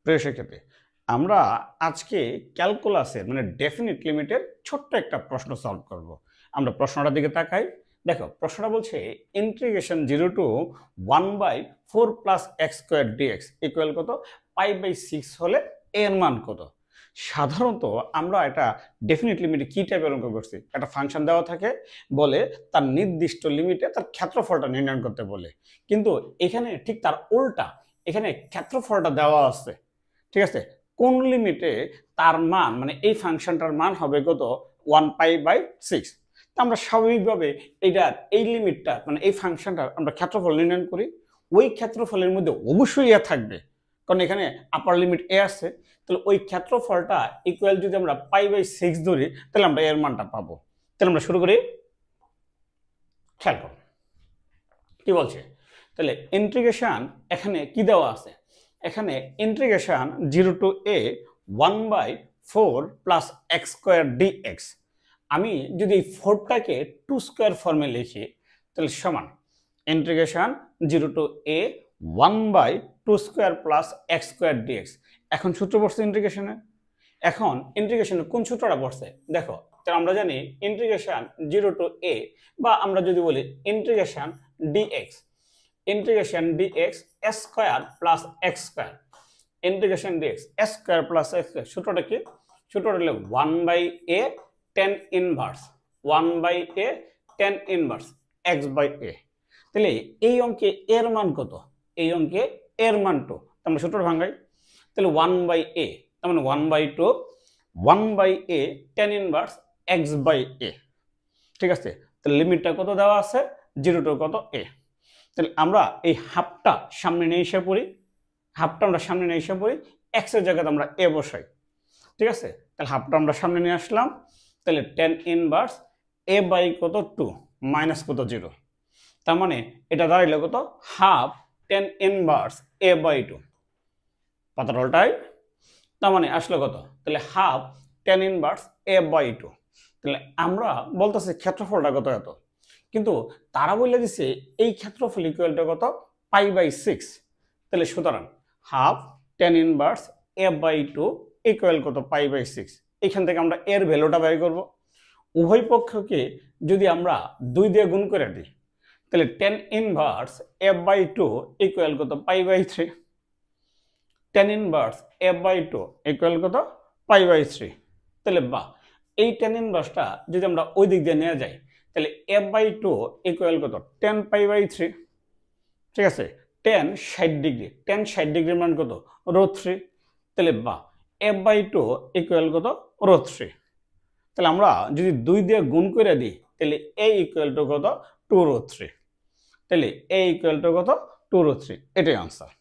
প্রিয় শিক্ষার্থী, আমরা আজকে ক্যালকুলাসের মানে ডেফিনিট লিমিটের ছোট্ট একটা প্রশ্ন সলভ করব। আমরা প্রশ্নটার দিকে তাকাই। দেখো, প্রশ্নটা বলছে integration 0 to 1/4 plus x square dx equal কত, π/6 হলে এর মান কত। সাধারণত আমরা এটা ডেফিনিট লিমিটে কি টাইপের অঙ্ক করছি, একটা ফাংশন দেওয়া থাকে, বলে তার নির্দিষ্ট লিমিটে তার ক্ষেত্রফলটা নির্ণয় করতে বলে। কিন্তু এখানে ঠিক তার উল্টা, এখানে ক্ষেত্রফলটা দেওয়া আছে, ঠিক আছে, কোন লিমিটে তার মান মানে এই ফাংশনটার মান হবে কত, 1π/6। তা আমরা স্বাভাবিকভাবে এইটার এই লিমিটটা মানে এই ফাংশনটার আমরা ক্ষেত্রফল নির্ণয় করি। ওই ক্ষেত্রফলের মধ্যে অবশ্যই এ থাকবে, কারণ এখানে আপার লিমিট এ আছে। তাহলে ওই ক্ষেত্রফলটা ইকুয়াল যদি আমরা π/6 ধরি, তাহলে আমরা এর মানটা পাবো। তাহলে আমরা শুরু করি। খেয়াল করো কি বলছে। তাহলে ইন্টিগ্রেশন এখানে কি দেওয়া আছে, এখানে integration 0 to a 1/4 plus x square dx. আমি যদি এই 4টাকে 2 স্কোয়ার ফর্মে লিখি, তাহলে সমান integration 0 to a 1/2 square plus x square dx. এখন সূত্র পড়ছে ইন্টিগ্রেশনে। এখন ইন্টিগ্রেশনে কোন সূত্রটা পড়ছে দেখো। তাহলে আমরা জানি ইন্টিগ্রেশন 0 টু a, বা আমরা যদি বলি integration dx, integration dx s square plus x square, integration dx s square plus x square. সূত্রটা কি? সূত্রটা হলো 1/a tan inverse 1/a tan inverse x/a। তাহলে এই অঙ্কে এর মান কত? এই অঙ্কে এর মান 2। আমরা সূত্রটা ভাঙাই। তাহলে 1/a তার মানে 1/2 1/a tan ইনভার্স x/a। ঠিক আছে, তাহলে লিমিটটা কত দেওয়া আছে, 0 টু কত a। তাহলে আমরা এই হাফটা সামনে নিয়ে এসে পড়ি, হাফটা আমরা সামনে নিয়ে এসে পড়ি, এক্স এর জায়গাতে আমরা এ বসাই। ঠিক আছে, তাহলে হাফটা আমরা সামনে নিয়ে আসলাম। তাহলে tan ইনভার্স a বাই কত 2 মাইনাস কত 0। তার মানে এটা দাঁড়াইলো কত, half tan inverse a by 2। পাতার উল্টাই, তার মানে আসলো কত, তাহলে half tan inverse a by 2। তাহলে আমরা বলতেছি ক্ষেত্রফলটা কত এত, কিন্তু তারা বলে দিছে এই ক্ষেত্রফল ইকুয়ালটা কত, π/6। তাহলে সুতরাং half tan inverse a by 2 equal কত, π/6। এখান থেকে আমরা এর ভ্যালুটা বের করব। উভয় পক্ষকে যদি আমরা 2 দিয়ে গুণ করে দিই, তাহলে tan inverse a by 2 equal কত, π/3। tan inverse a by 2 equal কত, π/3। তাহলে বা এই tan ইনভার্সটা যদি আমরা ওই দিক দিয়ে নিয়ে যাই, তাহলে a বাই 2 ইকুয়াল কত, tan π/3। ঠিক আছে, tan 60 ডিগ্রি, tan 60 ডিগ্রির মান কত, √3। তাহলে বা a বাই 2 ইকুয়াল কত, √3। তাহলে আমরা যদি 2 দিয়ে গুণ করে দিই, তাহলে a ইকুয়াল টু কত, 2√3। তাহলে a ইকুয়াল টু কত, 2√3। এটাই আনসার।